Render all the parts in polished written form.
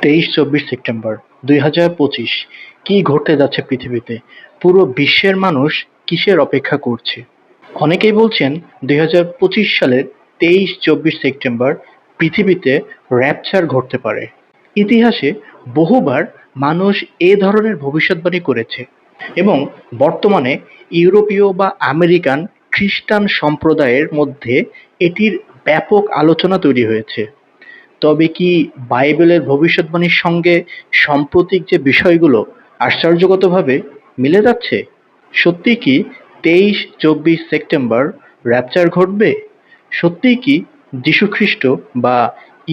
23-24 September 2025 কি ঘটতে যাচ্ছে পৃথিবীতে? পুরো বিশ্বের মানুষ কিসের অপেক্ষা করছে? অনেকেই বলছেন 2025 সালের 23-24 সেপ্টেম্বর পৃথিবীতে র্যাপচার ঘটতে পারে। ইতিহাসে বহুবার মানুষ এ ধরনের ভবিষ্যদ্বাণী করেছে এবং বর্তমানে ইউরোপীয় বা আমেরিকান খ্রিস্টান সম্প্রদায়ের মধ্যে এটির ব্যাপক আলোচনা তৈরি হয়েছে। তবে কি বাইবেলের ভবিষ্যদ্বাণীর সঙ্গে সাম্প্রতিক যে বিষয়গুলো আশ্চর্যগতভাবে মিলে যাচ্ছে? সত্যি কি 23-24 সেপ্টেম্বর র্যাপচার ঘটবে? সত্যিই কি যীশুখ্রিস্ট বা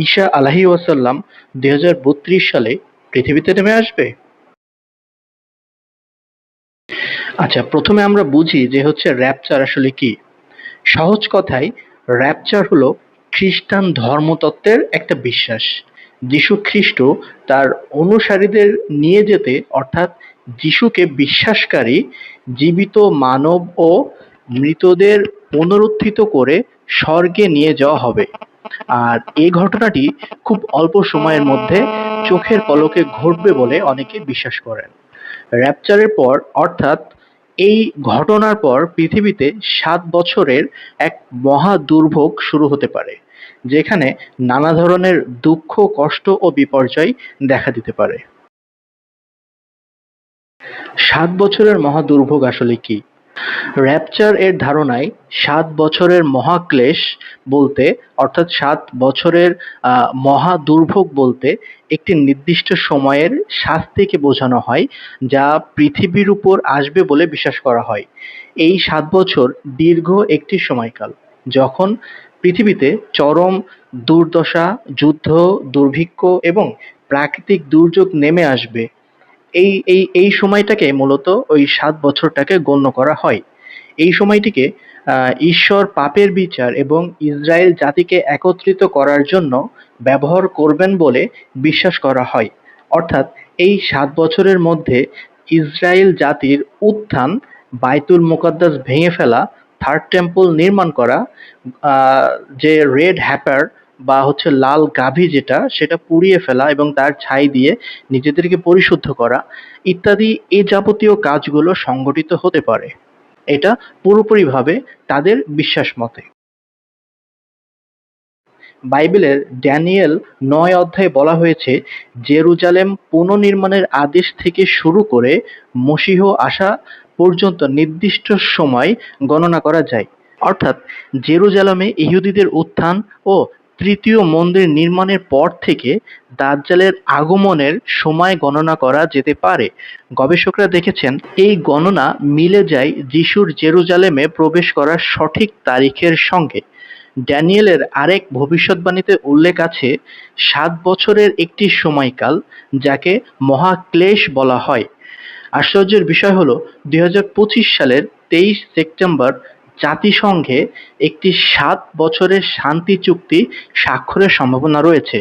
ঈসা আলাইহিস সালাম 2032 সালে পৃথিবীতে নেমে আসবে? আচ্ছা, প্রথমে আমরা বুঝি যে র্যাপচার আসলে কি। সহজ কথায় র্যাপচার হলো খ্রিস্টান ধর্মতত্ত্বের একটা বিশ্বাস। যীশু খ্রিস্ট তার অনুসারীদের নিয়ে যেতে, অর্থাৎ যীশুকে বিশ্বাসকারী জীবিত মানব ও মৃতদের পুনরুত্থিত করে স্বর্গে নিয়ে যাওয়া হবে। আর এই ঘটনাটি খুব অল্প সময়ের মধ্যে চোখের পলকে ঘটবে বলে অনেকে বিশ্বাস করেন। র্যাপচারের পর, অর্থাৎ এই ঘটনার পর পৃথিবীতে 7 বছরের এক মহা দুর্ভোগ শুরু হতে পারে, যেখানে নানা ধরনের দুঃখ, কষ্ট ও বিপর্যয় দেখা দিতে পারে। 7 বছরের মহা দুর্ভোগ আসলে কি? র্যাপচার এর ধারণায় 7 বছরের মহাক্লেশ বলতে, অর্থাৎ 7 বছরের মহা দুর্ভোগ বলতে একটি নির্দিষ্ট সময়ের শাস্তিকে বোঝানো হয়, যা পৃথিবীর উপর আসবে বলে বিশ্বাস করা হয়। এই 7 বছর দীর্ঘ একটি সময়কাল, যখন পৃথিবীতে চরম দুর্দশা, যুদ্ধ, দুর্ভিক্ষ এবং প্রাকৃতিক দুর্যোগ নেমে আসবে। এই সময়টাকে মূলত ওই 7 বছরটাকে গণ্য করা হয়। এই সময়টিকে ঈশ্বর পাপের বিচার এবং ইসরায়েল জাতিকে একত্রিত করার জন্য ব্যবহার করবেন বলে বিশ্বাস করা হয়। অর্থাৎ এই 7 বছরের মধ্যে ইসরায়েল জাতির উত্থান, বায়তুল মুকাদ্দাস ভেঙে ফেলা, থার্ড টেম্পল নির্মাণ করা, আহ, যে রেড হ্যাপার বা লাল গাভী যেটা, সেটা পুড়িয়ে ফেলা এবং তার ছাই দিয়ে নিজেদেরকে পরিশুদ্ধ করা ইত্যাদি এ যাবতীয় কাজগুলো সংগঠিত হতে পারে। এটা পুরোপুরিভাবে তাদের বিশ্বাস মতে। বাইবেলের ড্যানিয়েল 9 অধ্যায়ে বলা হয়েছে, জেরুজালেম পুনর্নির্মাণের আদেশ থেকে শুরু করে মসীহ আসা পর্যন্ত নির্দিষ্ট সময় গণনা করা যায়। অর্থাৎ জেরুজালেমে ইহুদিদের উত্থান ও তৃতীয় মন্দির নির্মাণের পর থেকে দাজ্জালের আগমনের সময় গণনা করা যেতে পারে। গবেষকরা দেখেছেন, এই গণনা মিলে যায় যিশুর জেরুজালেমে প্রবেশ করার সঠিক তারিখের সঙ্গে। ড্যানিয়েলের আরেক ভবিষ্যদ্বাণীতে উল্লেখ আছে 7 বছরের একটি সময়কাল, যাকে মহাক্লেশ বলা হয়। আশ্চর্যের বিষয় হলো 2025 সালের 23 সেপ্টেম্বর জাতিসংঘে একটি 7 বছরের শান্তি চুক্তি স্বাক্ষরের সম্ভাবনা রয়েছে,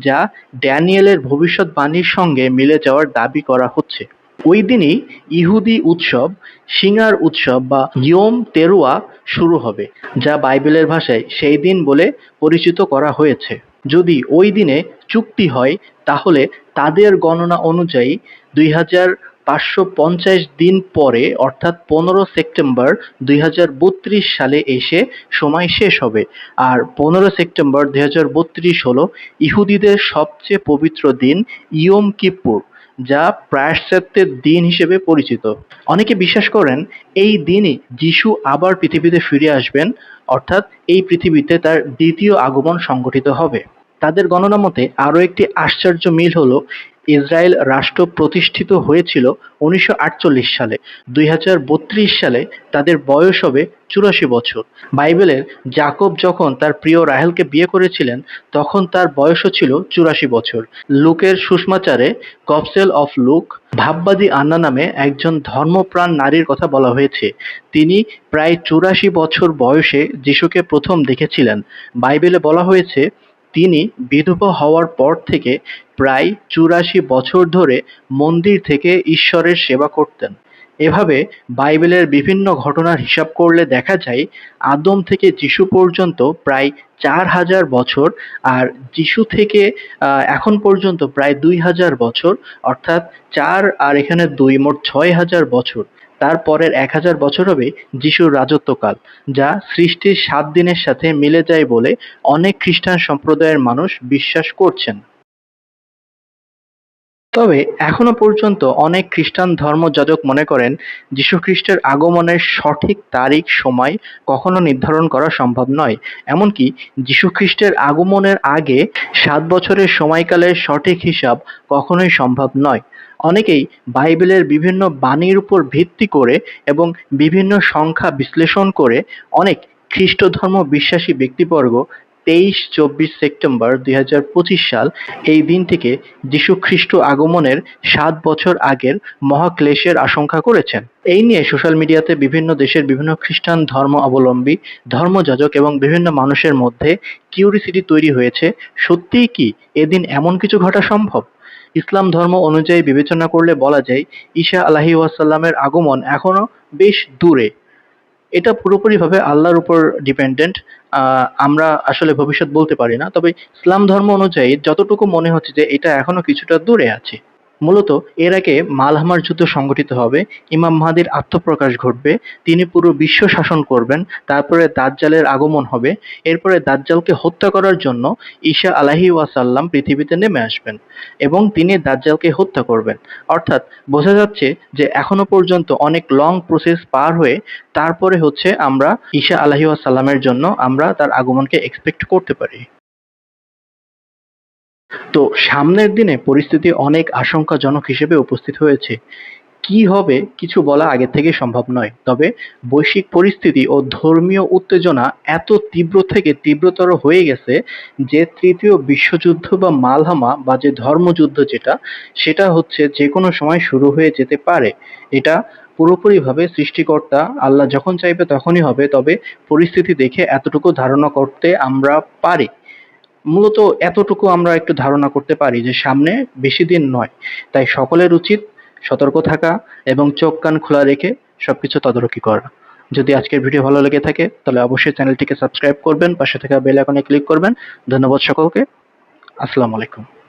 যা ড্যানিয়েলের ভবিষ্যদ্বাণীর সঙ্গে মিলে যাওয়ার দাবি করা হচ্ছে। ওই দিনই ইহুদি উৎসব শিঙার উৎসব বা ইয়ম তেরুয়া শুরু হবে, যা বাইবেলের ভাষায় সেই দিন বলে পরিচিত করা হয়েছে। যদি ওই দিনে চুক্তি হয়, তাহলে তাদের গণনা অনুযায়ী 2550 দিন পরে, অর্থাৎ 15 সেপ্টেম্বর 2032 সালে এসে সময় শেষ হবে। আর 15 সেপ্টেম্বর 2032 হলো ইহুদিদের সবচেয়ে পবিত্র দিন ইয়ম কিপ্পুর, যা প্রায়শ্চিত্তের দিন হিসেবে পরিচিত। অনেকে বিশ্বাস করেন এই দিনই যিশু আবার পৃথিবীতে ফিরে আসবেন, অর্থাৎ এই পৃথিবীতে তার দ্বিতীয় আগমন সংঘটিত হবে। তাদের গণনা মতে আরও একটি আশ্চর্য মিল হলো, ইসরায়েল রাষ্ট্র প্রতিষ্ঠিত হয়েছিল 1948 সালে। 2032 সালে তাদের বয়স হবে 84 বছর। বাইবেলের যাকব যখন তার প্রিয় রাহেলকে বিয়ে করেছিলেন, তখন তার বয়সও ছিল 84 বছর। লুকের সুষমাচারে গসপেল অফ লুক ভাববাদী আন্না নামে একজন ধর্মপ্রাণ নারীর কথা বলা হয়েছে। তিনি প্রায় 84 বছর বয়সে যিশুকে প্রথম দেখেছিলেন। বাইবেলে বলা হয়েছে, তিনি বিধবা হওয়ার পর থেকে প্রায় 84 বছর ধরে মন্দির থেকে ঈশ্বরের সেবা করতেন। এভাবে বাইবেলের বিভিন্ন ঘটনার হিসাব করলে দেখা যায় আদম থেকে যিশু পর্যন্ত প্রায় ৪,০০০ বছর, আর যিশু থেকে এখন পর্যন্ত প্রায় ২,০০০ বছর, অর্থাৎ ৪ আর এখানে ২ মোট ৬,০০০ বছর। তারপরের ১,০০০ বছর হবে যিশুর রাজত্বকাল, যা সৃষ্টির ৭ দিনের সাথে মিলে যায় বলে অনেক খ্রিস্টান সম্প্রদায়ের মানুষ বিশ্বাস করছেন। তবে এখনো পর্যন্ত অনেক খ্রিস্টান ধর্মযাজক মনে করেন যীশুখ্রিস্টের আগমনের সঠিক তারিখ সময় কখনো নির্ধারণ করা সম্ভব নয়। এমনকি যীশুখ্রিস্টের আগমনের আগে ৭ বছরের সময়কালের সঠিক হিসাব কখনোই সম্ভব নয়। অনেকেই বাইবেলের বিভিন্ন বাণীর উপর ভিত্তি করে এবং বিভিন্ন সংখ্যা বিশ্লেষণ করে অনেক খ্রিস্ট ধর্ম বিশ্বাসী ব্যক্তিবর্গ ২৩-২৪ সেপ্টেম্বর ২০২৫ সাল এই দিনটিকে যীশুখ্রিস্ট আগমনের ৭ বছর আগের মহাক্লেশের আশঙ্কা করেছেন। এই নিয়ে সোশ্যাল মিডিয়াতে বিভিন্ন দেশের বিভিন্ন খ্রিস্টান ধর্ম অবলম্বী, ধর্মযাজক এবং বিভিন্ন মানুষের মধ্যে কিউরিসিটি তৈরি হয়েছে, সত্যিই কি এদিন এমন কিছু ঘটা সম্ভব? ইসলাম ধর্ম অনুযায়ী বিবেচনা করলে বলা যায় ঈসা আলাইহিস সালামের আগমন এখনো বেশ দূরে। এটা পুরোপুরিভাবে আল্লাহর উপর ডিপেন্ডেন্ট। আমরা আসলে ভবিষ্যৎ বলতে পারি না। তবে ইসলাম ধর্ম অনুযায়ী যতটুকু মনে হচ্ছে যে এটা এখনো কিছুটা দূরে আছে। মূলত এর আগে মালহামার যুদ্ধ সংঘটিত হবে, ইমাম মাহদীর আত্মপ্রকাশ ঘটবে, তিনি পুরো বিশ্ব শাসন করবেন, তারপরে দাজ্জালের আগমন হবে, এরপরে দাজ্জালকে হত্যা করার জন্য ঈসা আলাইহিস সালাম পৃথিবীতে নেমে আসবেন এবং তিনি দাজ্জালকে হত্যা করবেন। অর্থাৎ বোঝা যাচ্ছে যে এখনো পর্যন্ত অনেক লং প্রসেস পার হয়ে তারপরে হচ্ছে আমরা ঈসা আলাইহিস সালামের জন্য আমরা তার আগমনকে এক্সপেক্ট করতে পারি। তো সামনের দিনে পরিস্থিতি অনেক আশঙ্কাজনক হিসেবে উপস্থিত হয়েছে। কি হবে কিছু বলা আগের থেকেই সম্ভব নয়। তবে বৈশ্বিক পরিস্থিতি ও ধর্মীয় উত্তেজনা এত তীব্র থেকে তীব্রতর হয়ে গেছে যে তৃতীয় বিশ্বযুদ্ধ বা মালহামা বা যে ধর্মযুদ্ধ যেটা, সেটা হচ্ছে যেকোনো সময় শুরু হয়ে যেতে পারে। এটা পুরোপুরিভাবে সৃষ্টিকর্তা আল্লাহ যখন চাইবে তখনই হবে। তবে পরিস্থিতি দেখে এতটুকু ধারণা করতে আমরা পারি। মূলত এতটুকু আমরা একটু ধারণা করতে পারি যে সামনে বেশি দিন নয়। তাই সকলের উচিত সতর্ক থাকা এবং চোখ কান খোলা রেখে সবকিছু তদারকি করা। যদি আজকের ভিডিও ভালো লেগে থাকে তাহলে অবশ্যই চ্যানেলটিকে সাবস্ক্রাইব করবেন, পাশে থাকা বেল আইকনে ক্লিক করবেন। ধন্যবাদ সকলকে। আসসালামু আলাইকুম।